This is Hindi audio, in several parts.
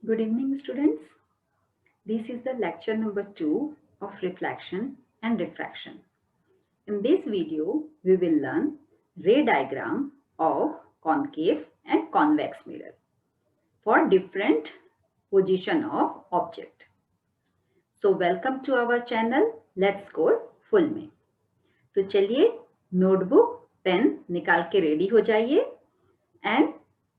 Good evening, students. This is the lecture number 2 of reflection and diffraction. In this video, we will learn ray diagram of concave and convex mirror for different position of object. So welcome to our channel. Let's go full में. तो चलिए नोटबुक पेन निकाल के रेडी हो जाइए एंड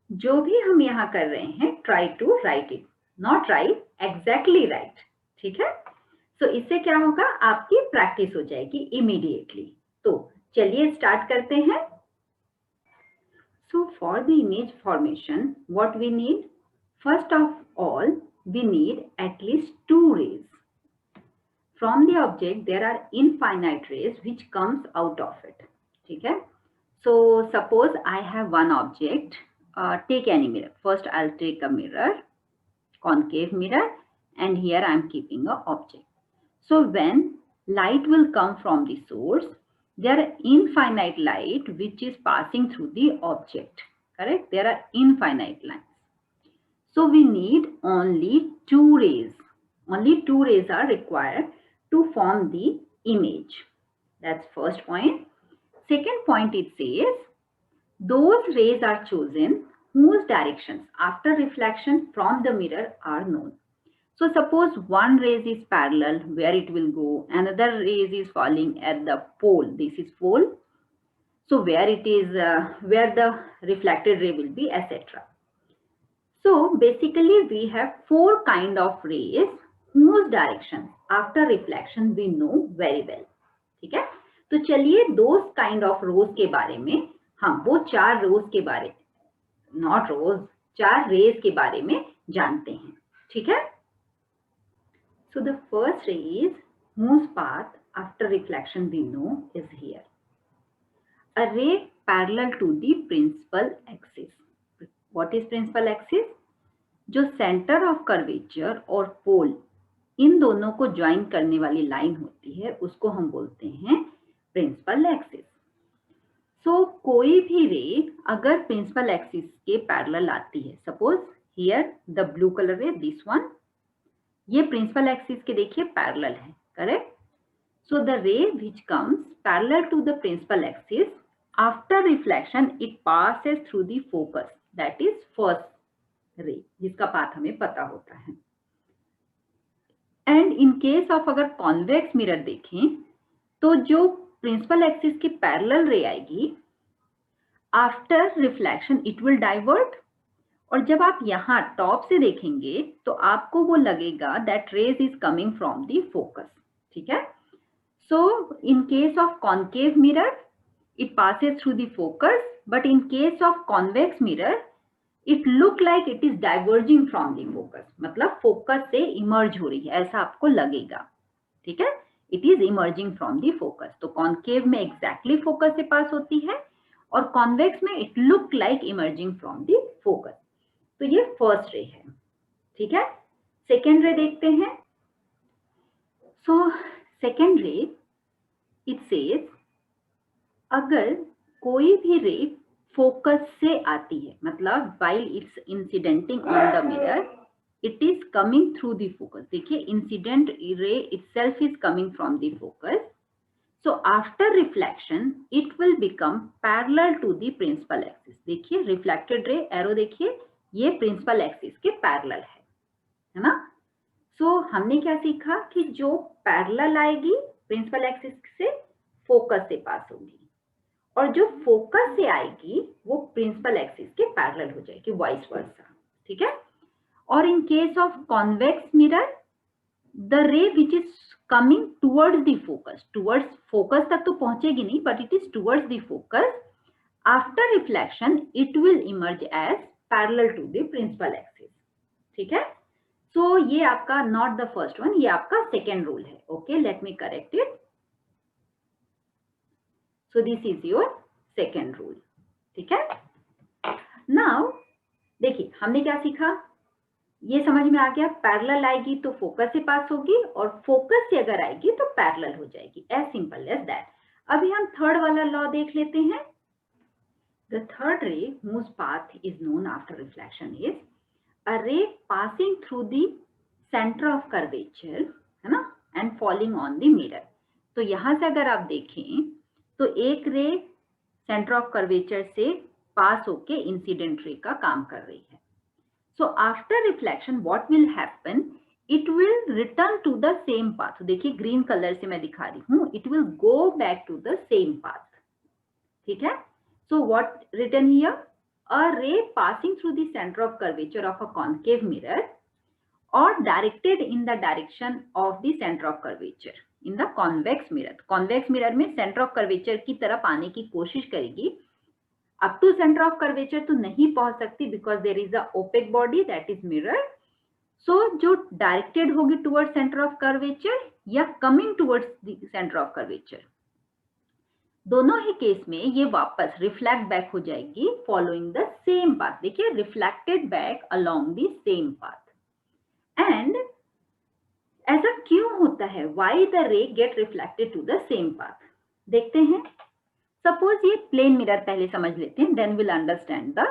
जो भी हम यहाँ कर रहे हैं try to write it, not write exactly right. ठीक है. सो इससे क्या होगा, आपकी प्रैक्टिस हो जाएगी इमीडिएटली. तो चलिए स्टार्ट करते हैं. So for the image formation what we need, first of all we need at least 2 rays. From the object there are infinite rays which comes out of it. ठीक है. So suppose I have one object. Take any mirror. First I'll take a mirror, concave mirror, and here I am keeping a object. So when light will come from the source, there are infinite light which is passing through the object. Correct? There are infinite lines. So we need only 2 rays. Only 2 rays are required to form the image. That's first point. Second point, it says those rays are chosen whose directions after reflection from the mirror are known. So suppose one ray is parallel, where it will go, another ray is falling at the pole. This is pole. So where it is, where the reflected ray will be, etc. So basically we have 4 kind of rays whose direction after reflection we know very well. ठीक है. तो चलिए those kind of rows के बारे में हम वो 4 rows के बारे, not rows, 4 rays के बारे में जानते हैं. ठीक है. So the first ray is whose path after reflection we know is here. A ray parallel to the principal axis. What is principal axis? जो सेंटर ऑफ कर्वेचर और पोल इन दोनों को ज्वाइन करने वाली लाइन होती है उसको हम बोलते हैं प्रिंसिपल एक्सिस. सो कोई भी रे अगर प्रिंसिपल एक्सिस के पैरेलल आती है, suppose here the blue colour ray, this one, ये प्रिंसिपल एक्सिस के देखिए पैरेलल है. Correct. So the ray which comes parallel to the principal axis after reflection it passes through the focus, that is first ray जिसका पाथ हमें पता होता है. एंड इन केस ऑफ अगर कॉन्वेक्स मिरर देखें तो जो प्रिंसिपल एक्सिस की पैरेलल रे आएगी after reflection it will divert, और जब आप यहाँ टॉप से देखेंगे तो आपको वो लगेगा that rays is coming from the focus. ठीक है. So in case of concave mirror it passes through the focus, but in case of convex mirror it look like it is diverging from the focus, मतलब फोकस से इमर्ज हो रही है ऐसा आपको लगेगा. ठीक है. It is emerging from the focus. तो कॉन्केव में एग्जैक्टली फोकस से पास होती है और कॉन्वेक्स में it look like emerging from the focus. तो ये फर्स्ट रे है. ठीक है. सेकेंड रे देखते हैं. सो सेकेंड रे इट सेज अगर कोई भी रे फोकस से आती है, मतलब while it's incidenting on the mirror, it is coming through the focus. देखिए incident ray itself is coming from the focus. So after reflection, it will become parallel to the principal axis. देखिए reflected ray arrow देखिए, ये principal axis के parallel है ना. So हमने क्या सीखा कि जो parallel आएगी principal axis से focus से पास होगी, और जो फोकस से आएगी वो प्रिंसिपल एक्सिस के पैरेलल हो जाएगी, वाइस वर्सा. ठीक है. और in case of convex mirror the ray which is coming towards the focus, towards focus तक तो पहुंचेगी नहीं but it is towards the focus, after reflection it will emerge as parallel to the principal axis. ठीक है. सो ये आपका नॉट द फर्स्ट वन, ये आपका सेकेंड रूल है. Okay, let me correct it. So this is your second rule. ठीक है. Now देखिए हमने क्या सीखा, ये समझ में आ गया. पैरेलल आएगी तो फोकस से पास होगी और फोकस से अगर आएगी तो पैरेलल हो जाएगी. As simple as that. अभी हम थर्ड वाला लॉ देख लेते हैं. The third ray whose path is known after reflection is a ray passing through the center of curvature, है ना, and falling on the mirror. तो यहां से अगर आप देखें तो एक रे सेंटर ऑफ कर्वेचर से पास होके इंसिडेंट रे का काम कर रही है. So after reflection what will happen? It will return to the same path. देखिए ग्रीन कलर से मैं दिखा रही हूँ. It will go back to the same path. ठीक है. So what written here? A ray passing through the center of curvature of a concave mirror or directed in the direction of the center of curvature in the convex mirror. Convex mirror में center of curvature की तरफ आने की कोशिश करेगी. Up to center of curvature तो नहीं पहुंच सकती because there is a opaque body that is mirror. So जो directed होगी towards center of curvature या coming towards the center of curvature, दोनों ही केस में ये वापस रिफ्लेक्ट बैक हो जाएगी फॉलोइंग द सेम पाथ. देखिए reflected back along the same path. And ऐसा क्यों होता है? Why the ray get reflected to the same path? देखते हैं. सपोज ये प्लेन मिरर पहले समझ लेते हैं, then will understand the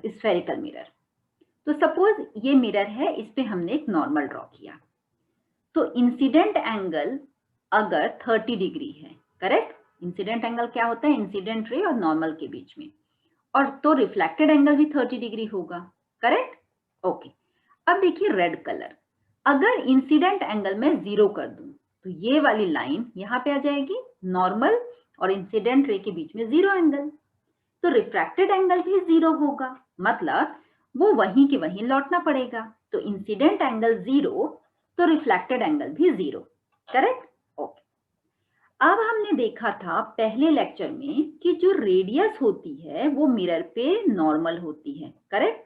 spherical mirror. तो सपोज ये मिरर है, इस पे हमने एक नॉर्मल ड्रॉ किया. तो इंसिडेंट एंगल अगर 30 डिग्री है, करेक्ट. इंसिडेंट एंगल क्या होता है? इंसिडेंट रे और नॉर्मल के बीच में. और तो रिफ्लेक्टेड एंगल भी 30 डिग्री होगा, करेक्ट. ओके. अब देखिए रेड कलर. अगर इंसिडेंट एंगल में 0 कर दूं तो ये वाली लाइन यहाँ पे आ जाएगी. नॉर्मल और इंसिडेंट रे के बीच में 0 एंगल, तो रिफ्रैक्टेड एंगल भी 0 होगा. मतलब वो वहीं के वहीं लौटना पड़ेगा. तो इंसिडेंट एंगल 0 तो रिफ्लेक्टेड एंगल भी 0, करेक्ट. ओके. अब हमने देखा था पहले लेक्चर में कि जो रेडियस होती है वो मिरर पे नॉर्मल होती है, करेक्ट.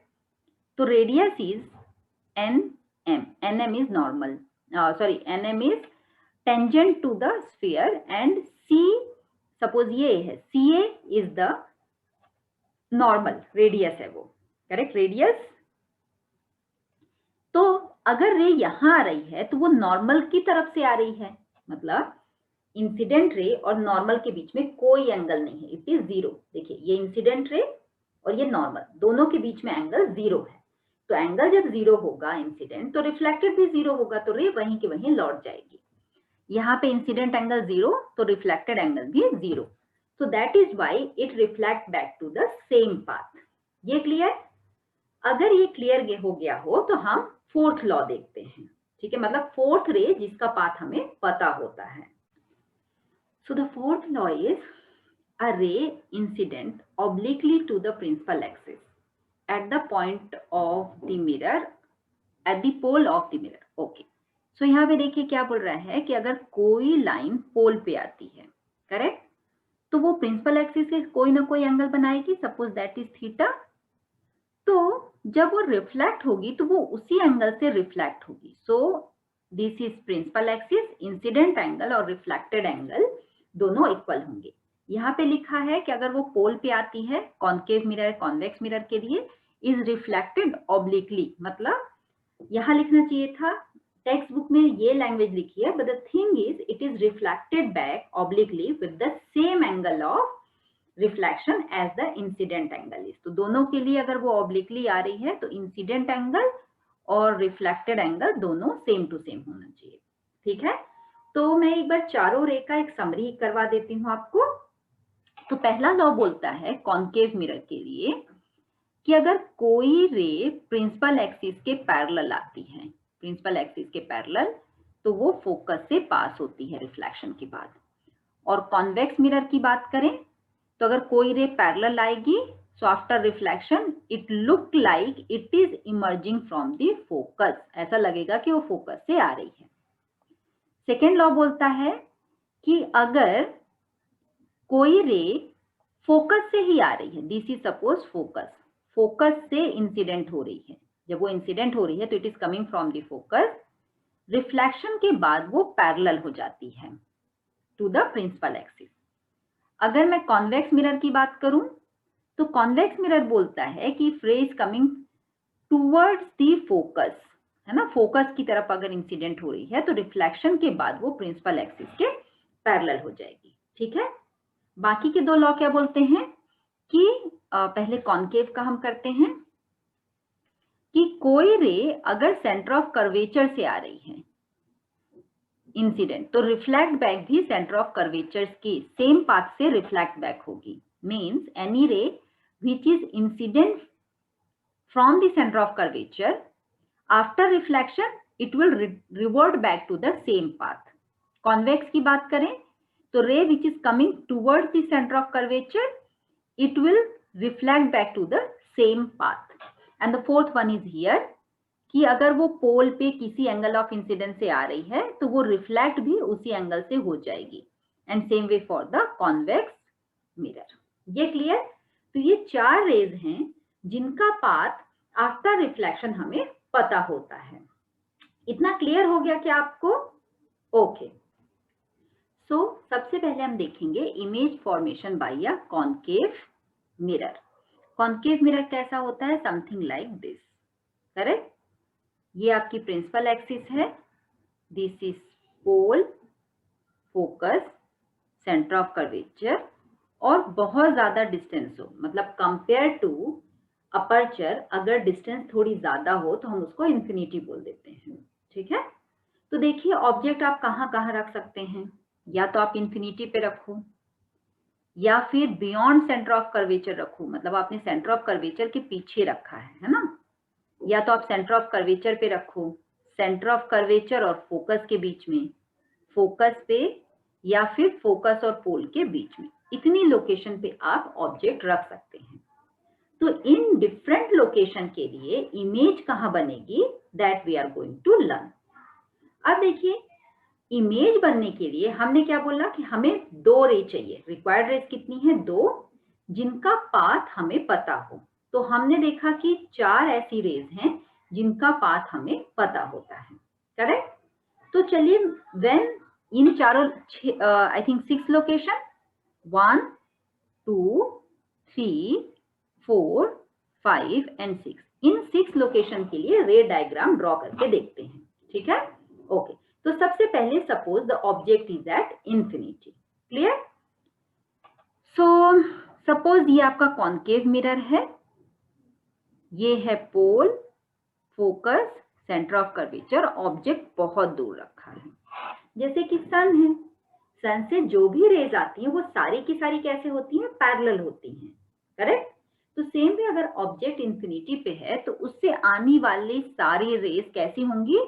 तो radius is nm is normal, nm is tangent to the sphere and c, suppose ये है, ca is the normal, radius है वो, करेक्ट. रेडियस. तो अगर रे यहां आ रही है तो वो नॉर्मल की तरफ से आ रही है. मतलब इंसिडेंट रे और नॉर्मल के बीच में कोई एंगल नहीं है, इट इज 0. देखिए ये इंसिडेंट रे और ये नॉर्मल, दोनों के बीच में एंगल 0 है. तो एंगल जब 0 होगा इंसिडेंट, तो रिफ्लेक्टेड भी 0 होगा. तो रे वहीं के वहीं लौट जाएगी. यहाँ पे इंसिडेंट एंगल 0 तो रिफ्लेक्टेड एंगल भी 0. So that is why it reflect back to the same path. ये क्लियर? अगर ये क्लियर हो गया हो तो हम फोर्थ लॉ देखते हैं. ठीक है, मतलब फोर्थ रे जिसका पाथ हमें पता होता है. So the fourth law is a ray incident obliquely to the principal axis at the point of the mirror, at the pole of the mirror. Okay. So यहाँ पे देखिए क्या बोल रहा है कि अगर कोई लाइन पोल पे आती है, करेक्ट, तो वो प्रिंसिपल एक्सिस से कोई ना कोई एंगल बनाएगी. Suppose that is theta. तो जब वो रिफ्लेक्ट होगी तो वो उसी एंगल से रिफ्लेक्ट होगी. So this is principal axis. Incident angle और रिफ्लेक्टेड एंगल दोनों इक्वल होंगे. यहाँ पे लिखा है कि अगर वो पोल पे आती है, कॉन्केव मिरर, कॉन्वेक्स मिरर के लिए, इज रिफ्लेक्टेड ऑब्लिकली. मतलब यहाँ लिखना चाहिए था, टेक्स्ट बुक में ये लैंग्वेज लिखी है, but the thing is it is reflected back obliquely with the same angle of reflection as the incident angle is. तो दोनों के लिए अगर वो ऑब्लिकली आ रही है तो इंसिडेंट एंगल और रिफ्लेक्टेड एंगल दोनों सेम टू सेम होना चाहिए. ठीक है. तो मैं एक बार चारों रे का एक समरी करवा देती हूँ आपको. तो पहला लॉ बोलता है कॉन्केव मिरर के लिए कि अगर कोई रे प्रिंसिपल एक्सिस के पैरेलल आती है, प्रिंसिपल एक्सिस के पैरेलल, तो वो फोकस से पास होती है रिफ्लेक्शन के बाद. और कॉन्वेक्स मिरर की बात करें तो अगर कोई रे पैरेलल आएगी, so after reflection it look like it is emerging from the focus. ऐसा लगेगा कि वो फोकस से आ रही है. सेकेंड लॉ बोलता है कि अगर कोई रे फोकस से ही आ रही है, this is suppose focus, focus से इंसिडेंट हो रही है. जब वो इंसिडेंट हो रही है तो it is coming from the focus. Reflection के बाद वो पैरेलल हो जाती है टू द प्रिंसिपल एक्सिस. अगर मैं कॉन्वेक्स मिरर की बात करूं तो कॉन्वेक्स मिरर बोलता है कि रे is coming towards the focus, है ना. फोकस की तरफ अगर इंसिडेंट हो रही है तो रिफ्लेक्शन के बाद वो प्रिंसिपल एक्सिस के पैरेलल हो जाएगी. ठीक है. बाकी के दो लॉ क्या बोलते हैं कि पहले कॉन्केव का हम करते हैं कोई रे अगर सेंटर ऑफ कर्वेचर से आ रही है इंसिडेंट, तो रिफ्लेक्ट बैक भी सेंटर ऑफ कर्वेचर की सेम पाथ से रिफ्लेक्ट बैक होगी। Means any ray which is incident from the centre of curvature, after reflection it will revert back to the same path. Convex की बात करें तो ray which is coming towards the centre of curvature, it will reflect back to the same path. And the fourth one is here कि अगर वो पोल पे किसी एंगल ऑफ इंसिडेंस से आ रही है तो वो रिफ्लेक्ट भी उसी एंगल से हो जाएगी। And same way for the convex mirror. ये क्लियर? तो ये 4 रेज हैं जिनका पाथ आफ्टर रिफ्लेक्शन हमें पता होता है। इतना क्लियर हो गया क्या आपको? ओके। सो सबसे पहले हम देखेंगे image formation by a concave mirror. Concave mirror कैसा होता है? Something like this, correct? ये आपकी प्रिंसिपल एक्सिस है, this is pole, focus, centre of curvature, और बहुत ज्यादा डिस्टेंस हो, मतलब कंपेयर टू अपर्चर अगर डिस्टेंस थोड़ी ज्यादा हो तो हम उसको इंफिनिटी बोल देते हैं। ठीक है? तो देखिए ऑब्जेक्ट आप कहाँ कहाँ रख सकते हैं, या तो आप इंफिनिटी पे रखो या फिर बियॉन्ड सेंटर ऑफ कर्वेचर रखो, मतलब आपने सेंटर ऑफ कर्वेचर के पीछे रखा है ना, या तो आप सेंटर ऑफ कर्वेचर पे रखो, सेंटर ऑफ कर्वेचर और फोकस के बीच में, फोकस पे, या फिर फोकस और पोल के बीच में। इतनी लोकेशन पे आप ऑब्जेक्ट रख सकते हैं। तो इन डिफरेंट लोकेशन के लिए इमेज कहाँ बनेगी, that we are going to learn. अब देखिए इमेज बनने के लिए हमने क्या बोला कि हमें 2 रे चाहिए। रिक्वायर्ड रेज कितनी है? 2, जिनका पाथ हमें पता हो। तो हमने देखा कि 4 ऐसी रेज हैं जिनका पाथ हमें पता होता है, करेक्ट? तो चलिए व्हेन इन चारों I think 6 location 1 2 3 4 5 and 6, in 6 location के लिए रे डायग्राम ड्रॉ करके देखते हैं। ठीक है? ओके। तो सबसे पहले suppose the object is at infinity. Clear? So suppose ये आपका कॉन्केव मिरर है, ये है pole, focus, centre of curvature, object बहुत दूर रखा है। जैसे कि सन है, सन से जो भी रेज आती हैं वो सारी की सारी कैसे होती हैं? पैरेलल होती हैं, करेक्ट? तो सेम वे अगर ऑब्जेक्ट इंफिनिटी पे है तो उससे आने वाली सारी रेज कैसी होंगी?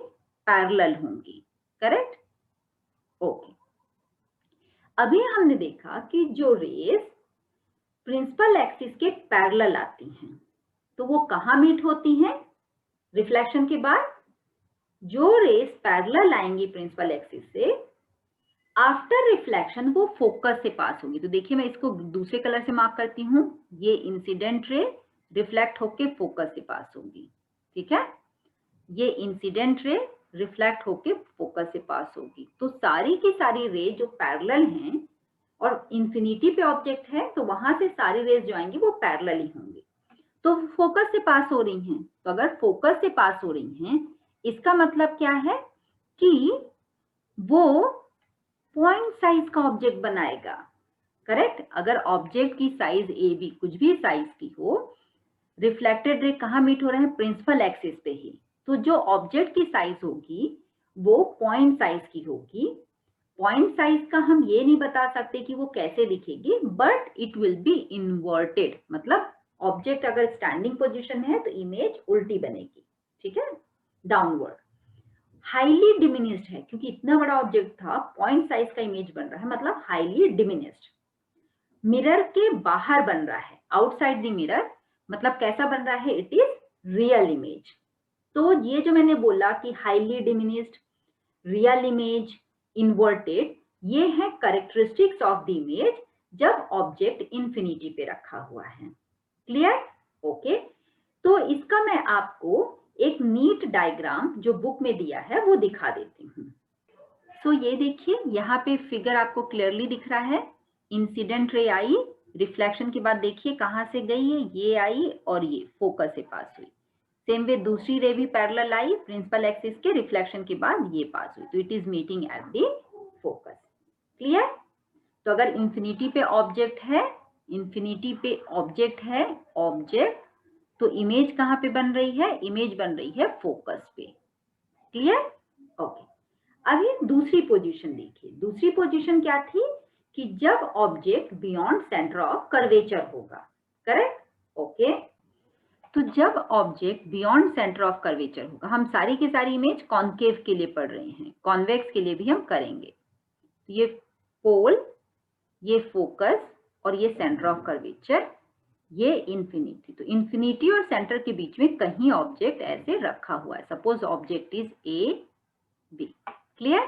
पैरेलल होंगी, करेक्ट? ओके। अभी हमने देखा कि जो रेज प्रिंसिपल एक्सिस के पैरेलल आती हैं तो वो कहाँ मीट होती हैं? रिफ्लेक्शन के बाद जो रेज पैरेलल आएंगी प्रिंसिपल एक्सिस से, आफ्टर रिफ्लेक्शन वो फोकस से पास होगी। तो देखिए मैं इसको दूसरे कलर से मार्क करती हूँ, ये इंसिडेंट रे रिफ्लेक्ट होके फोकस से पास होगी। ठीक है? ये इंसिडेंट रे रिफ्लेक्ट होके फोकस से पास होगी। तो सारी की सारी रे जो पैरेलल हैं और इंफिनिटी पे ऑब्जेक्ट है तो वहां से सारी रेज जो आएंगी वो पैरेलल ही होंगी। तो फोकस से पास हो रही हैं, तो अगर फोकस से पास हो रही हैं इसका मतलब क्या है कि वो पॉइंट साइज का ऑब्जेक्ट बनाएगा, करेक्ट? अगर ऑब्जेक्ट की साइज ए बी कुछ भी साइज की हो, रिफ्लेक्टेड रे कहाँ मीट हो रहे हैं? प्रिंसिपल एक्सिस पे ही। तो जो ऑब्जेक्ट की साइज होगी वो पॉइंट साइज की होगी। पॉइंट साइज का हम ये नहीं बता सकते कि वो कैसे दिखेगी, but it will be inverted, मतलब ऑब्जेक्ट अगर स्टैंडिंग पोजीशन है तो इमेज उल्टी बनेगी। ठीक है? डाउनवर्ड। हाईली डिमिनिश्ड है क्योंकि इतना बड़ा ऑब्जेक्ट था, पॉइंट साइज का इमेज बन रहा है, मतलब हाईली डिमिनिश्ड। मिरर के बाहर बन रहा है, आउटसाइड द मिरर, मतलब कैसा बन रहा है? It is real image. तो ये जो मैंने बोला कि highly diminished, real image, inverted, ये है कैरेक्टरिस्टिक्स ऑफ द इमेज जब ऑब्जेक्ट इंफिनिटी पे रखा हुआ है। क्लियर? ओके। तो इसका मैं आपको एक नीट डायग्राम जो बुक में दिया है वो दिखा देती हूँ। सो ये देखिए यहाँ पे फिगर आपको क्लियरली दिख रहा है। इंसिडेंट रे आई, रिफ्लेक्शन के बाद देखिए कहाँ से गई है, ये आई और ये फोकस से पास हुई। सेम वे दूसरी रे भी पैरेलल आई, प्रिंसिपल एक्सिस के, रिफ्लेक्शन के बाद ये पास हुई, तो it is meeting at the focus. Clear? तो अगर इंफिनिटी पे ऑब्जेक्ट है, इंफिनिटी पे ऑब्जेक्ट है, ऑब्जेक्ट तो इमेज कहाँ पे बन रही है? इमेज बन रही है फोकस पे। क्लियर? ओके। अब ये दूसरी पोजीशन देखिए। दूसरी पोजीशन क्या थी कि जब object beyond centre of curvature होगा। करेक्ट? ओके। तो जब object beyond centre of curvature होगा, हम सारी की सारी इमेज कॉन्केव के लिए पढ़ रहे हैं, कॉन्वेक्स के लिए भी हम करेंगे। ये पोल, ये फोकस और ये सेंटर ऑफ कर्वेचर, ये इंफिनिटी। तो इंफिनिटी और सेंटर के बीच में कहीं ऑब्जेक्ट ऐसे रखा हुआ है। Suppose object is A B. Clear?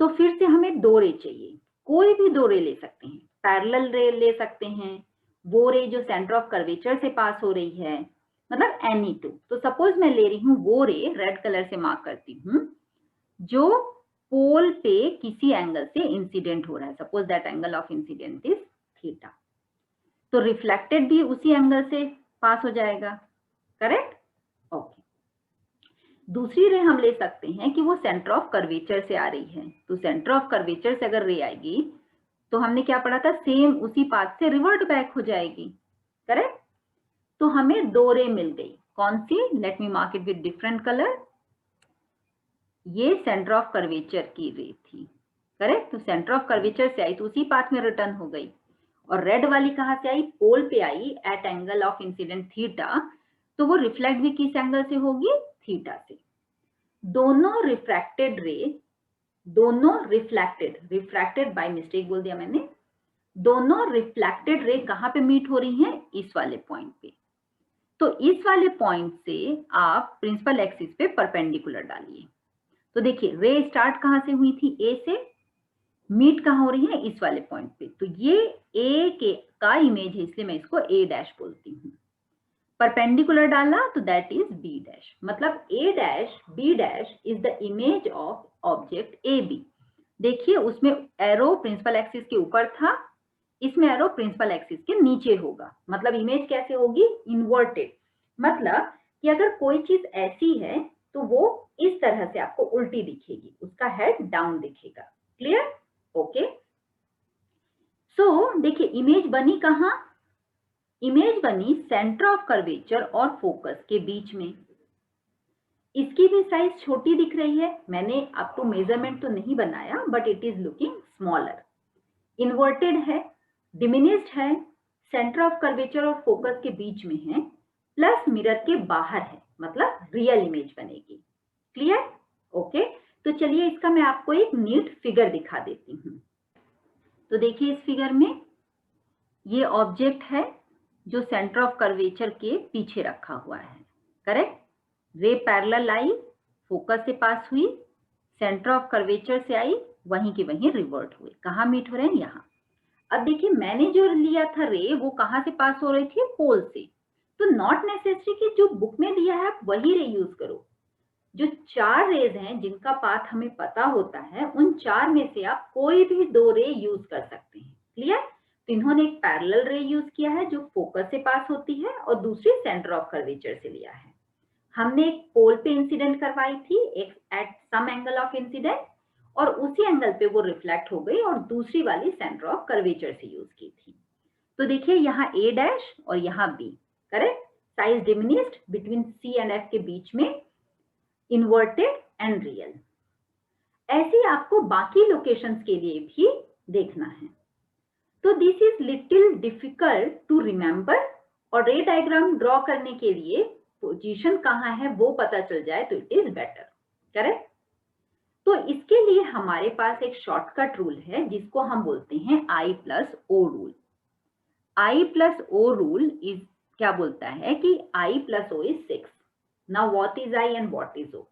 तो फिर से हमें दो रे चाहिए। कोई भी दो रे ले सकते हैं, पैरेलल रे ले सकते हैं, वो रे जो सेंटर ऑफ कर्वेचर से पास हो रही है, मतलब एनी टू। तो सपोज मैं ले रही हूँ वो रे, रेड कलर से मार्क करती हूँ, जो पोल पे किसी एंगल से इंसिडेंट हो रहा है। Suppose that angle of incident is theta. तो रिफ्लेक्टेड भी उसी एंगल से पास हो जाएगा। करेक्ट? ओके। दूसरी रे हम ले सकते हैं कि वो सेंटर ऑफ कर्वेचर से आ रही है। तो सेंटर ऑफ कर्वेचर से अगर रे आएगी तो हमने क्या पढ़ा था, सेम उसी पाथ से रिवर्ट बैक हो जाएगी। करेक्ट? तो हमें दो रे मिल गई। कौन सी? Let me mark it with different colour. ये सेंटर ऑफ कर्वेचर की रे थी। करेक्ट? तो सेंटर ऑफ कर्वेचर से आई तो उसी पाथ में रिटर्न हो गई। और रेड वाली कहां से आई? पोल पे आई at angle of incident theta. तो वो रिफ्लेक्ट भी किस एंगल से होगी? थीटा से। दोनों रिफ्रैक्टेड रे, दोनों रिफ्रैक्टेड बाय मिस्टेक बोल दिया मैंने, दोनों रिफ्लेक्टेड रे कहां पे मीट हो रही हैं? इस वाले पॉइंट पे। तो इस वाले पॉइंट से आप प्रिंसिपल एक्सिस पे परपेंडिकुलर डालिए। तो देखिए रे स्टार्ट कहां से हुई थी? ए से। मीट कहां हो रही है? इस वाले पॉइंट पे। तो ये ए के का इमेज है, इसलिए मैं इसको ए डैश बोलती हूँ। परपेंडिकुलर डाला तो दैट इज बी डैश। मतलब A dash B dash is the image of object A B. देखिए उसमें एरो प्रिंसिपल एक्सिस के ऊपर था, इसमें एरो प्रिंसिपल एक्सिस के नीचे होगा। मतलब इमेज कैसे होगी? इन्वर्टेड। मतलब कि अगर कोई चीज ऐसी है तो वो इस तरह से आपको उल्टी दिखेगी, उसका हेड डाउन दिखेगा। क्लियर? ओके। सो देखिए इमेज बनी कहां? इमेज बनी सेंटर ऑफ कर्वेचर और फोकस के बीच में। इसकी भी साइज छोटी दिख रही है। मैंने आपको मेजरमेंट तो नहीं बनाया, but it is looking smaller. Inverted है, डिमिनिश्ड है, सेंटर ऑफ कर्वेचर और फोकस के बीच में है, प्लस मिरर के बाहर है, मतलब रियल इमेज बनेगी। क्लियर? ओके। तो चलिए इसका मैं आपको एक नीट फिगर दिखा देती हूँ। तो देखिए इस फिगर में ये ऑब्जेक्ट है जो सेंटर ऑफ कर्वेचर के पीछे रखा हुआ है। करेक्ट? रे पैरेलल आई, फोकस से पास हुई, सेंटर ऑफ कर्वेचर से आई, वहीं के वहीं रिवर्ट हुए। कहाँ मीट हो रहे हैं? यहाँ। अब देखिए मैंने जो लिया था रे, वो कहाँ से पास हो रही थी? पोल से। तो नॉट नेसेसरी कि जो बुक में दिया है आप वही रे यूज करो। जो 4 रेज हैं जिनका पाथ हमें पता होता है, उन 4 में से आप कोई भी 2 रे यूज कर सकते हैं। क्लियर? तो इन्होंने एक पैरेलल रे यूज किया है जो फोकस से पास होती है, और दूसरी सेंटर ऑफ कर्वेचर से लिया है। हमने एक पोल पे इंसिडेंट करवाई थी at some angle of incident, और उसी एंगल पे वो रिफ्लेक्ट हो गई, और दूसरी वाली सेंटर ऑफ कर्वेचर से यूज की थी। तो देखिए यहाँ ए डैश और यहाँ B. Correct? Size diminished between C and F के बीच में, इन्वर्टेड एंड रियल। ऐसे आपको बाकी लोकेशंस के लिए भी देखना है। तो this is little difficult to remember, और रे डायग्राम ड्रॉ करने के लिए पोजीशन कहाँ है वो पता चल जाए तो इट इज बेटर। करेक्ट? तो इसके लिए हमारे पास एक शॉर्टकट रूल है जिसको हम बोलते हैं I+O rule. I+O rule is क्या बोलता है कि I+O is 6। Now what is I and what is O?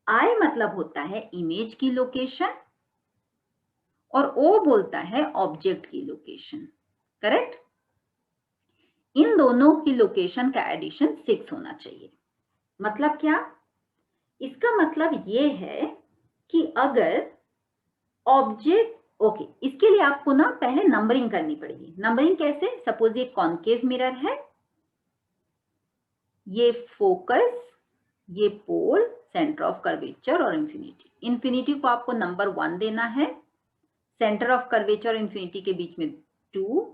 I मतलब होता है इमेज की लोकेशन, और O बोलता है ऑब्जेक्ट की लोकेशन। करेक्ट? इन दोनों की लोकेशन का एडिशन 6 होना चाहिए। मतलब क्या? इसका मतलब ये है कि अगर ऑब्जेक्ट, ओके, इसके लिए आपको ना पहले नंबरिंग करनी पड़ेगी। नंबरिंग कैसे? सपोज ये कॉन्केव मिरर है, ये फोकस, ये पोल, सेंटर ऑफ कर्वेचर और इंफिनिटी। इंफिनिटी को आपको नंबर 1 देना है, सेंटर ऑफ कर्वेचर और इंफिनिटी के बीच में 2,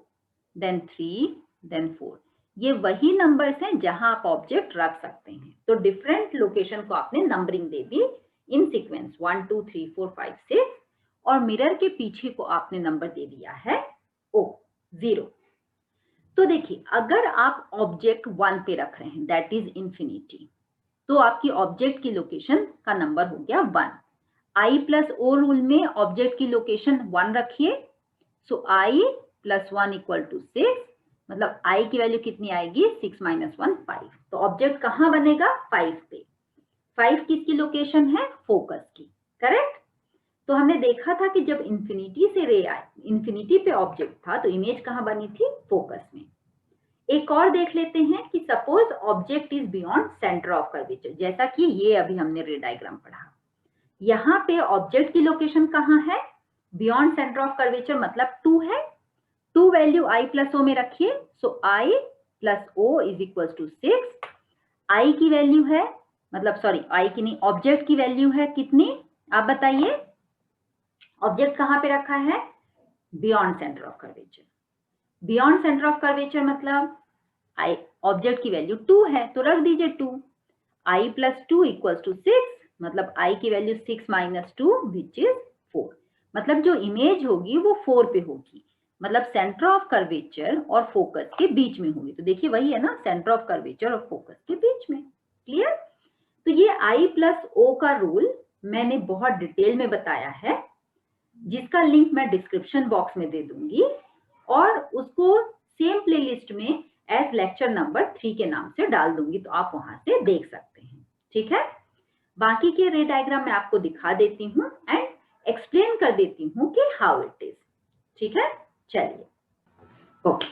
देन 3, देन 4। ये वही नंबर्स हैं जहां आप ऑब्जेक्ट रख सकते हैं। तो डिफरेंट लोकेशन को आपने नंबरिंग दे दी इन सीक्वेंस 1 2 3 4 5 6 और मिरर के पीछे को आपने नंबर दे दिया है 0। तो देखिए अगर आप ऑब्जेक्ट 1 पे रख रहे हैं दैट इज इंफिनिटी, तो आपकी ऑब्जेक्ट की लोकेशन का नंबर हो गया 1। आई प्लस ओ रूल में ऑब्जेक्ट की लोकेशन 1 रखिए, so I plus 1 equal to 6, मतलब आई की वैल्यू कितनी आएगी 6 माइनस 1 5। तो ऑब्जेक्ट कहां बनेगा 5 पे। 5 किसकी लोकेशन है फोकस की, करेक्ट। तो हमने देखा था कि जब इंफिनिटी से रे आई, इंफिनिटी पे ऑब्जेक्ट था तो इमेज कहां बनी थी फोकस में। एक और देख लेते हैं कि suppose object is beyond centre of curvature, जैसा कि ये अभी हमने रे डायग्राम पढ़ा। यहाँ पे ऑब्जेक्ट की लोकेशन कहाँ है बियॉन्ड सेंटर ऑफ कर्वेचर, मतलब 2 है। 2 वैल्यू आई प्लस ओ में रखिए, so I plus O is equal to 6। I की वैल्यू है, मतलब सॉरी आई की नहीं, ऑब्जेक्ट की वैल्यू है कितनी, आप बताइए। ऑब्जेक्ट कहां पे रखा है beyond centre of curvature. Beyond centre of curvature मतलब आई ऑब्जेक्ट की वैल्यू 2 है तो रख दीजिए 2। आई प्लस 2 इक्वल टू 6, मतलब आई की वैल्यू 6 माइनस 2 विच इज 4। मतलब जो इमेज होगी वो 4 पे होगी, मतलब सेंटर ऑफ कर्वेचर और फोकस के बीच में होगी। तो देखिए वही है ना, सेंटर ऑफ कर्वेचर और फोकस के बीच में। क्लियर। तो ये आई प्लस ओ का रूल मैंने बहुत डिटेल में बताया है, जिसका लिंक मैं डिस्क्रिप्शन बॉक्स में दे दूंगी, और उसको सेम प्लेलिस्ट में एज लेक्चर नंबर 3 के नाम से डाल दूंगी, तो आप वहां से देख सकते हैं। ठीक है। बाकी के रे डायग्राम मैं आपको दिखा देती हूँ एंड एक्सप्लेन कर देती हूँ कि हाउ इट इज। ठीक है, चलिए ओके।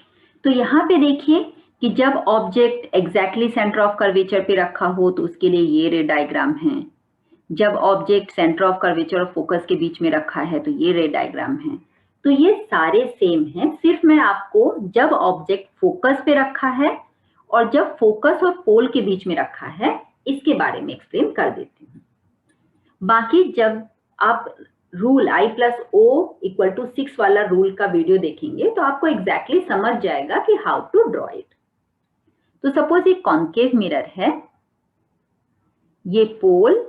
तो यहाँ पे देखिए कि जब object exactly centre of curvature पे रखा हो तो उसके लिए ये रे डायग्राम है। जब ऑब्जेक्ट सेंटर ऑफ कर्वेचर और फोकस के बीच में रखा है तो ये रे डायग्राम है। तो ये सारे सेम हैं, सिर्फ मैं आपको जब ऑब्जेक्ट फोकस पे रखा है और जब फोकस और पोल के बीच में रखा है इसके बारे में एक्सप्लेन कर देती हूँ। बाकी जब आप rule I plus O equal to 6 वाला रूल का वीडियो देखेंगे तो आपको एग्जैक्टली समझ जाएगा कि हाउ टू ड्रॉ इट। तो सपोज एक कॉन्केव मिरर है, ये पोल,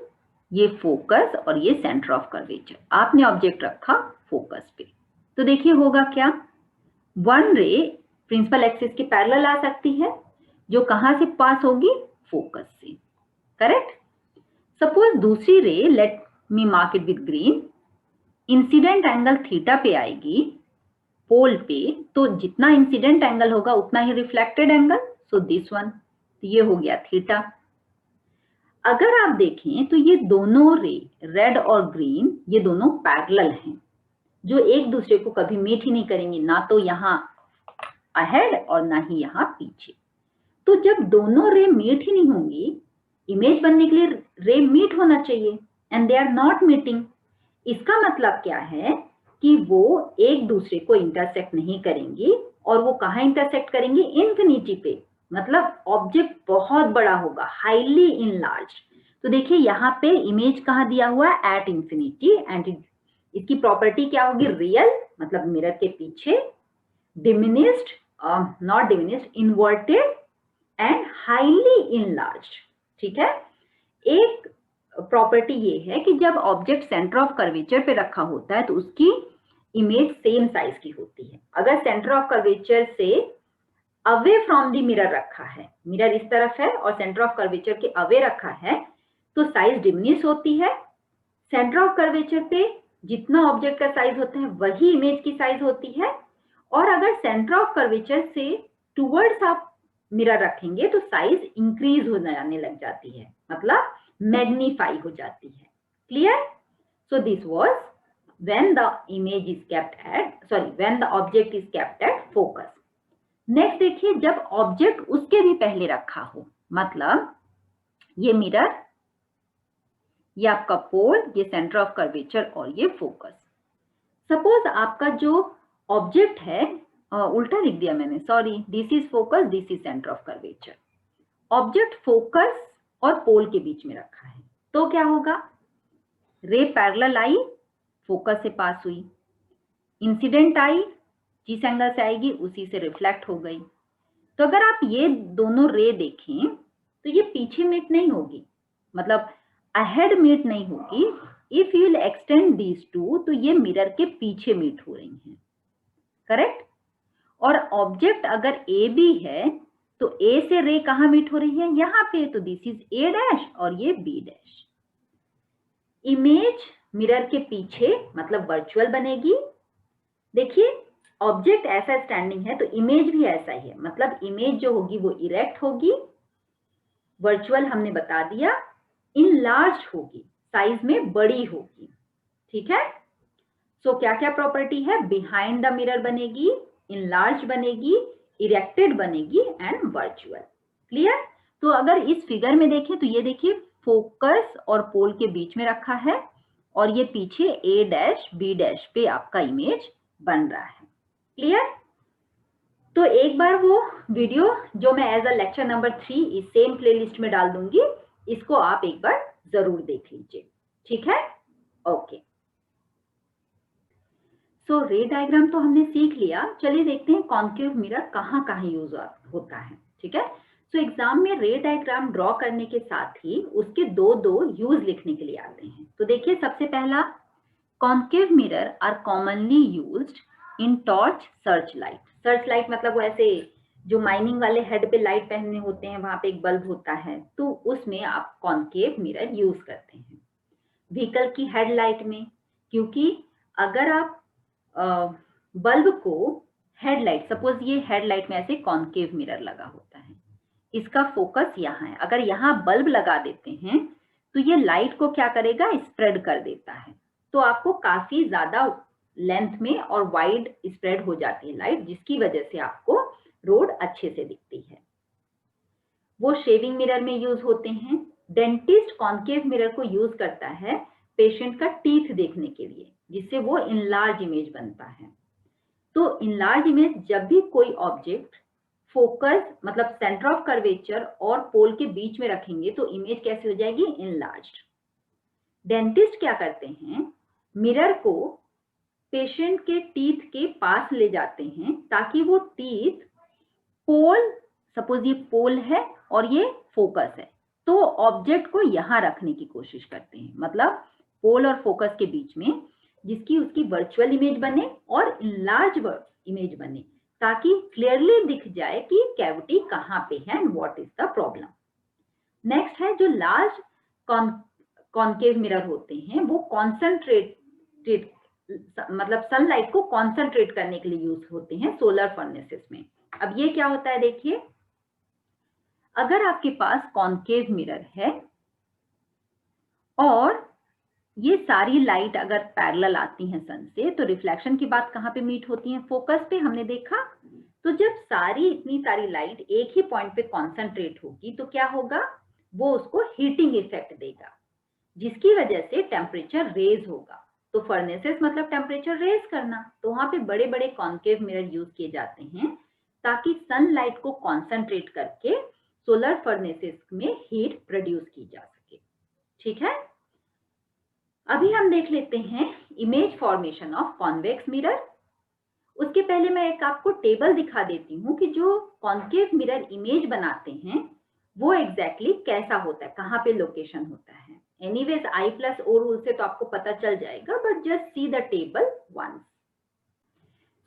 ये फोकस और ये सेंटर ऑफ कर्वेचर। आपने ऑब्जेक्ट रखा फोकस पे, तो देखिए होगा क्या, वन रे प्रिंसिपल एक्सिस के पैरेलल आ सकती है, जो कहां से पास होगी फोकस से, करेक्ट। सपोज दूसरी रे, late me mark it with green, incident angle theta पे आएगी पोल पे, तो जितना इंसिडेंट एंगल होगा उतना ही reflected angle, so this one, ये हो गया थीटा। अगर आप देखें तो ये दोनों रे रेड और ग्रीन ये दोनों पैरेलल हैं, जो एक दूसरे को कभी मीट ही नहीं करेंगे, ना तो यहाँ अहेड और ना ही यहाँ पीछे। तो जब दोनों रे मीट ही नहीं होंगी, इमेज बनने के लिए रे मीट होना चाहिए and they are not meeting. इसका मतलब क्या है कि वो एक दूसरे को इंटरसेक्ट नहीं करेंगी, और वो कहाँ इंटरसेक्ट करेंगी इंफिनिटी पे, मतलब ऑब्जेक्ट बहुत बड़ा होगा, हाईली इनलार्ज। तो देखिए यहाँ पे इमेज कहाँ दिया हुआ है एट इंफिनिटी, एंड इसकी प्रॉपर्टी क्या होगी रियल, मतलब मिरर के पीछे, diminished not diminished, inverted and highly enlarge. ठीक है। एक प्रॉपर्टी ये है कि जब ऑब्जेक्ट सेंटर ऑफ कर्वेचर पे रखा होता है तो उसकी इमेज सेम साइज की होती है। अगर सेंटर ऑफ कर्वेचर से अवे फ्रॉम द मिरर रखा है, मिरर इस तरफ है और सेंटर ऑफ कर्वेचर के अवे रखा है, तो साइज डिमिनिश होती है। सेंटर ऑफ कर्वेचर पे जितना ऑब्जेक्ट का साइज होता है वही इमेज की साइज होती है, और अगर सेंटर ऑफ कर्वेचर से टुवर्ड्स आप मिरर रखेंगे तो साइज इंक्रीज हो जाने लग जाती है, मतलब मैग्नीफाई हो जाती है। Clear. So this was when the image is kept at when the object is kept at focus। Next देखिए जब ऑब्जेक्ट उसके भी पहले रखा हो, मतलब ये मिरर, ये आपका पोल, ये सेंटर ऑफ कर्वेचर और ये फोकस। सपोज आपका जो ऑब्जेक्ट है, उल्टा लिख दिया मैंने, sorry, this is focus, this is centre of curvature. Object focus और पोल के बीच में रखा है, तो क्या होगा, रे पैरेलल आई, फोकस से पास हुई, इंसिडेंट आई जिस एंगल से आएगी उसी से रिफ्लेक्ट हो गई, तो अगर आप ये दोनों रे देखें तो ये पीछे मीट नहीं होगी, मतलब अहेड मीट नहीं होगी। If you will extend these two तो ये मिरर के पीछे मीट हो रही हैं, करेक्ट। और ऑब्जेक्ट अगर ए बी है तो ए से रे कहां मीट हो रही है, यहां पे, तो दिस इज ए डैश और ये बी डैश। इमेज मिरर के पीछे मतलब वर्चुअल बनेगी। देखिए ऑब्जेक्ट ऐसा स्टैंडिंग है तो इमेज भी ऐसा ही है, मतलब इमेज जो होगी वो इरेक्ट होगी, वर्चुअल हमने बता दिया, इनलार्ज होगी, साइज में बड़ी होगी, ठीक है। सो क्या क्या प्रॉपर्टी है, बिहाइंड द मिरर बनेगी, इनलार्ज बनेगी, इरेक्टेड बनेगी एंड वर्चुअल। क्लियर। तो अगर इस फिगर में देखें तो ये देखिए फोकस और पोल के बीच में रखा है और ये पीछे ए डैश बी डैश पे आपका इमेज बन रहा है। क्लियर। तो एक बार वो वीडियो जो मैं एज अ लेक्चर नंबर 3 इस सेम प्लेलिस्ट में डाल दूंगी, इसको आप एक बार जरूर देख लीजिए, ठीक है। ओके, सो रे डायग्राम तो हमने सीख लिया, चलिए देखते हैं कॉन्केव मिरर कहाँ कहाँ यूज होता है, ठीक है। सो एग्जाम में रे डायग्राम ड्रॉ करने के साथ ही उसके दो यूज लिखने के लिए आते हैं। तो देखिए सबसे पहला, concave mirror are commonly used in torch search light. Search light मतलब वो ऐसे जो माइनिंग वाले हेड पे लाइट पहनने होते हैं, वहां पे एक बल्ब होता है, तो उसमें आप कॉन्केव मिरर यूज करते हैं। व्हीकल की हेडलाइट में, क्योंकि अगर आप बल्ब को हेडलाइट, सपोज ये हेडलाइट में ऐसे कॉन्केव मिरर लगा होता है, इसका फोकस यहाँ है, अगर यहाँ बल्ब लगा देते हैं तो ये लाइट को क्या करेगा, स्प्रेड कर देता है, तो आपको काफी ज्यादा लेंथ में और वाइड स्प्रेड हो जाती है लाइट, जिसकी वजह से आपको रोड अच्छे से दिखती है। वो शेविंग मिरर में यूज होते हैं। डेंटिस्ट कॉन्केव मिरर को यूज करता है पेशेंट का टीथ देखने के लिए, जिससे वो इनलार्ज इमेज बनता है। तो इनलार्ज इमेज जब भी कोई ऑब्जेक्ट फोकस मतलब सेंटर ऑफ कर्वेचर और पोल के बीच में रखेंगे तो इमेज कैसे हो जाएगी, इनलार्ज्ड। डेंटिस्ट क्या करते हैं, मिरर को पेशेंट के टीथ के पास ले जाते हैं ताकि वो टीथ पोल, सपोज ये पोल है और ये फोकस है, तो ऑब्जेक्ट को यहां रखने की कोशिश करते हैं, मतलब पोल और फोकस के बीच में, जिसकी उसकी वर्चुअल इमेज बने और इनलार्ज इमेज बने, ताकि क्लियरली दिख जाए कि कैविटी कहां पे है and what is the problem. Next है जो लार्ज कॉन्केव मिरर होते हैं, वो कॉन्सेंट्रेटेड मतलब सनलाइट को कॉन्सेंट्रेट करने के लिए यूज होते हैं सोलर फर्नेसेस में। अब ये क्या होता है, देखिए अगर आपके पास कॉन्केव मिरर है और ये सारी लाइट अगर पैरेलल आती हैं सन से, तो रिफ्लेक्शन की बात कहाँ पे मीट होती है, फोकस पे, हमने देखा। तो जब सारी इतनी सारी लाइट एक ही पॉइंट पे कॉन्सेंट्रेट होगी तो क्या होगा, वो उसको हीटिंग इफेक्ट देगा, जिसकी वजह से टेम्परेचर रेज होगा। तो फर्नेसेस मतलब टेम्परेचर रेज करना, तो वहां पे बड़े बड़े कॉन्केव मिरर यूज किए जाते हैं ताकि सनलाइट को कॉन्सेंट्रेट करके सोलर फर्नेसेस में हीट प्रोड्यूस की जा सके, ठीक है। अभी हम देख लेते हैं image formation of convex mirror. उसके पहले मैं एक आपको टेबल दिखा देती हूँ कि जो कॉन्केव मिरर इमेज बनाते हैं वो एग्जैक्टली कैसा होता है, कहाँ पे लोकेशन होता है। एनीवेज I+O रूल से तो आपको पता चल जाएगा, but just see the table once.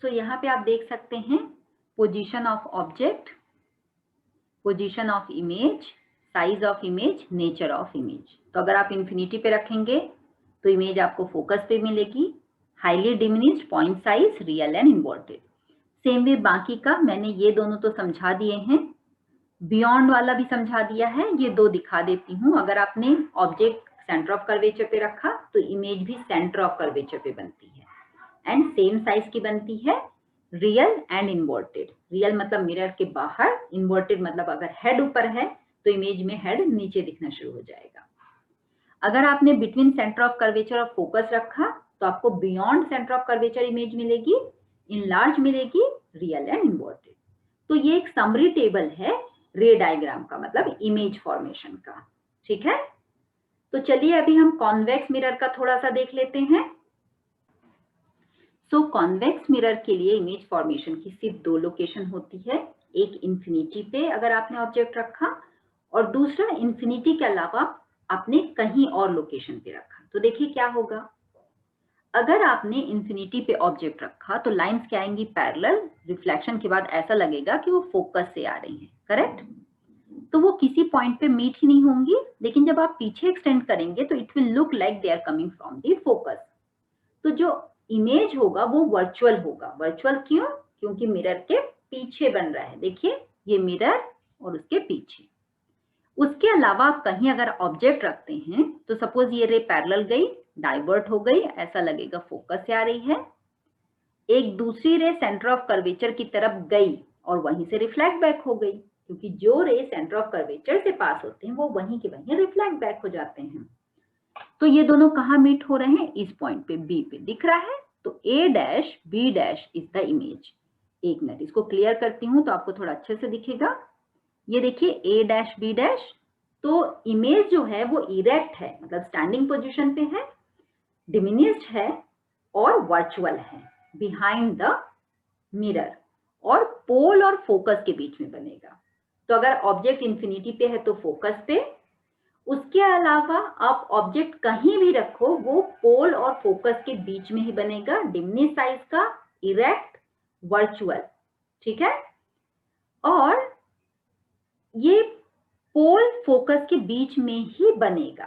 So यहाँ पे आप देख सकते हैं position of object, position of image, size of image, nature of image. तो अगर आप इंफिनिटी पे रखेंगे तो इमेज आपको फोकस पे मिलेगी, highly diminished, point size, real and inverted. Same way बाकी का मैंने ये दोनों तो समझा दिए हैं, बियॉन्ड वाला भी समझा दिया है, ये दो दिखा देती हूँ। अगर आपने ऑब्जेक्ट सेंटर ऑफ कर्वेचर पे रखा तो इमेज भी सेंटर ऑफ कर्वेचर पे बनती है एंड सेम साइज की बनती है, रियल एंड इन्वर्टेड। रियल मतलब मिरर के बाहर, इन्वर्टेड मतलब अगर हेड ऊपर है तो इमेज में हेड नीचे दिखना शुरू हो जाएगा। अगर आपने बिटवीन सेंटर ऑफ कर्वेचर और फोकस रखा तो आपको beyond centre of curvature image मिलेगी, इनलार्ज मिलेगी, रियल एंड इन्वर्टेड। तो ये एक समरी टेबल है रे डायग्राम का, मतलब इमेज फॉर्मेशन का, ठीक है। तो चलिए अभी हम कॉन्वेक्स मिरर का थोड़ा सा देख लेते हैं। सो कॉन्वेक्स मिरर के लिए इमेज फॉर्मेशन की सिर्फ दो लोकेशन होती है, एक इंफिनिटी पे अगर आपने ऑब्जेक्ट रखा, और दूसरा इंफिनिटी के अलावा आपने कहीं और लोकेशन पे रखा। तो देखिए क्या होगा, अगर आपने इंफिनिटी पे ऑब्जेक्ट रखा तो लाइंस क्या आएंगी, पैरेलल। रिफ्लेक्शन के बाद ऐसा लगेगा कि वो फोकस से आ रही हैं, करेक्ट। तो वो किसी पॉइंट पे मीट ही नहीं होंगी, लेकिन जब आप पीछे एक्सटेंड करेंगे तो it will look like they are coming from the focus. तो जो इमेज होगा वो वर्चुअल होगा। वर्चुअल क्यों? क्योंकि मिरर के पीछे बन रहा है। देखिए ये मिरर और उसके पीछे। उसके अलावा आप कहीं अगर ऑब्जेक्ट रखते हैं तो सपोज ये रे पैरेलल गई, डाइवर्ट हो गई, ऐसा लगेगा फोकस से आ रही है। एक दूसरी रे सेंटर ऑफ कर्वेचर की तरफ गई और वहीं से रिफ्लेक्ट बैक हो गई, क्योंकि जो रे सेंटर ऑफ कर्वेचर से पास होते हैं वो वहीं के वहीं रिफ्लेक्ट बैक हो जाते हैं। तो ये दोनों कहाँ मीट हो रहे हैं, इस पॉइंट पे बी पे दिख रहा है। तो A dash B dash is the image. एक मिनट इसको क्लियर करती हूँ तो आपको थोड़ा अच्छे से दिखेगा। ये देखिए ए डैश बी डैश, तो इमेज जो है वो इरेक्ट है, मतलब स्टैंडिंग पोजीशन पे है, डिमिनिश्ड है और वर्चुअल है, बिहाइंड द मिरर, और पोल और फोकस के बीच में बनेगा। तो अगर ऑब्जेक्ट इंफिनिटी पे है तो फोकस पे, उसके अलावा आप ऑब्जेक्ट कहीं भी रखो वो पोल और फोकस के बीच में ही बनेगा, डिमिनिश साइज का, इरेक्ट, वर्चुअल, ठीक है। और ये पोल फोकस के बीच में ही बनेगा,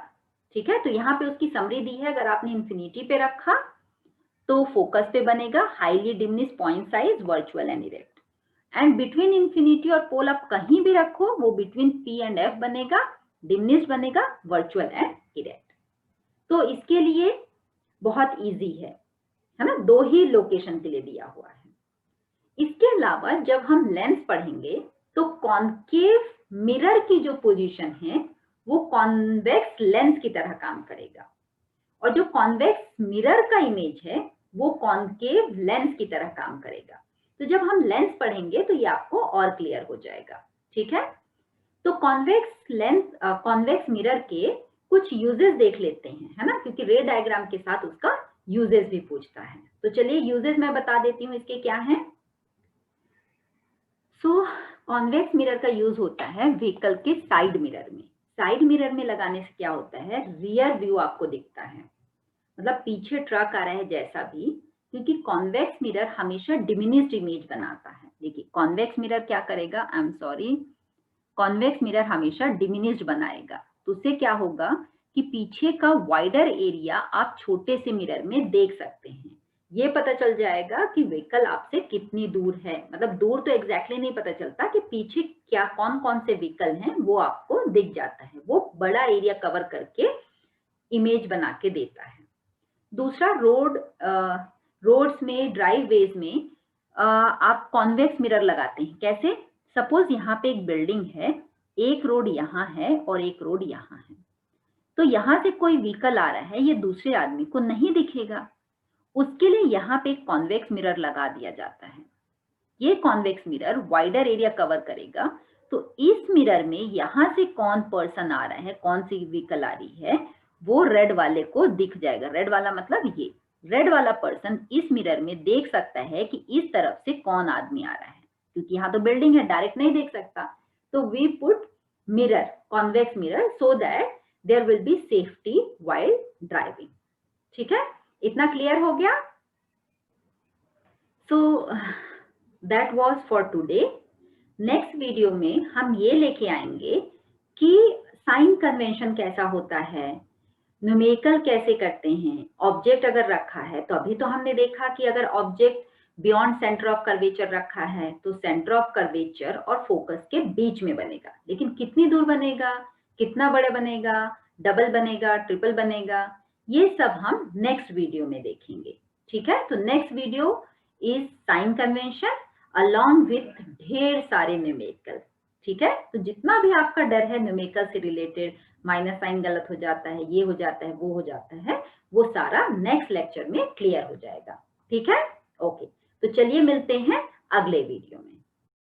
ठीक है। तो यहाँ पे उसकी समरी दी है, अगर आपने इंफिनिटी पे रखा तो फोकस पे बनेगा, highly diminish point size, virtual and erect. And between infinity और पोल आप कहीं भी रखो वो बिटवीन पी एंड एफ बनेगा, डिमिनिश बनेगा, वर्चुअल एंड इरेक्ट। तो इसके लिए बहुत इजी है ना, दो ही लोकेशन के लिए दिया हुआ है। इसके अलावा जब हम लेंस पढ़ेंगे तो कॉन्केव मिरर की जो पोजीशन है वो कॉन्वेक्स लेंस की तरह काम करेगा, और जो कॉन्वेक्स मिरर का इमेज है वो कॉन्केव लेंस की तरह काम करेगा। तो जब हम लेंस पढ़ेंगे तो ये आपको और क्लियर हो जाएगा, ठीक है। तो कॉन्वेक्स लेंस, कॉन्वेक्स मिरर के कुछ यूजेस देख लेते हैं, है ना, क्योंकि रे डायग्राम के साथ उसका यूजेस भी पूछता है। तो चलिए यूजेस मैं बता देती हूँ इसके क्या है। सो कॉन्वेक्स मिरर का यूज होता है व्हीकल के साइड मिरर में। साइड मिरर में लगाने से क्या होता है, रियर व्यू आपको दिखता है, मतलब पीछे ट्रक आ रहा है जैसा भी, क्योंकि कॉन्वेक्स मिरर हमेशा डिमिनिश्ड इमेज बनाता है। देखिए कॉन्वेक्स मिरर क्या करेगा, I am sorry, convex mirror हमेशा डिमिनिश्ड बनाएगा। तो उससे क्या होगा कि पीछे का वाइडर एरिया आप छोटे से मिरर में देख सकते हैं। ये पता चल जाएगा कि व्हीकल आपसे कितनी दूर है, मतलब दूर तो एग्जैक्टली नहीं पता चलता कि पीछे क्या कौन कौन से व्हीकल हैं, वो आपको दिख जाता है। वो बड़ा एरिया कवर करके इमेज बना के देता है। दूसरा रोड्स में, ड्राइववेज में आप कॉन्वेक्स मिरर लगाते हैं। कैसे, सपोज यहाँ पे एक बिल्डिंग है, एक रोड यहाँ है और एक रोड यहाँ है, तो यहाँ से कोई व्हीकल आ रहा है, ये दूसरे आदमी को नहीं दिखेगा, उसके लिए यहाँ पे एक कॉन्वेक्स मिरर लगा दिया जाता है। ये convex mirror wider area cover करेगा, तो इस मिरर में यहाँ से कौन पर्सन आ रहा है, कौन सी व्हीकल आ रही है, वो रेड वाले को दिख जाएगा। रेड वाला मतलब ये रेड वाला पर्सन इस मिरर में देख सकता है कि इस तरफ से कौन आदमी आ रहा है, क्योंकि यहाँ तो बिल्डिंग है, डायरेक्ट नहीं देख सकता। तो we put mirror, convex mirror, so that there will be safety while driving, ठीक है। इतना क्लियर हो गया। So that was for today. Next video में हम ये लेके आएंगे कि साइन कन्वेंशन कैसा होता है, न्यूमेरिकल कैसे करते हैं, ऑब्जेक्ट अगर रखा है तो अभी तो हमने देखा कि अगर object beyond centre of curvature रखा है तो सेंटर ऑफ कर्वेचर और फोकस के बीच में बनेगा, लेकिन कितनी दूर बनेगा, कितना बड़ा बनेगा, डबल बनेगा, ट्रिपल बनेगा, ये सब हम नेक्स्ट वीडियो में देखेंगे, ठीक है। तो next video is sine convention along with ढेर सारे न्यूमेरिकल, ठीक है। तो जितना भी आपका डर है न्यूमेरिकल से रिलेटेड, माइनस साइन गलत हो जाता है, ये हो जाता है, वो हो जाता है, वो सारा नेक्स्ट लेक्चर में क्लियर हो जाएगा, ठीक है। ओके, तो चलिए मिलते हैं अगले वीडियो में।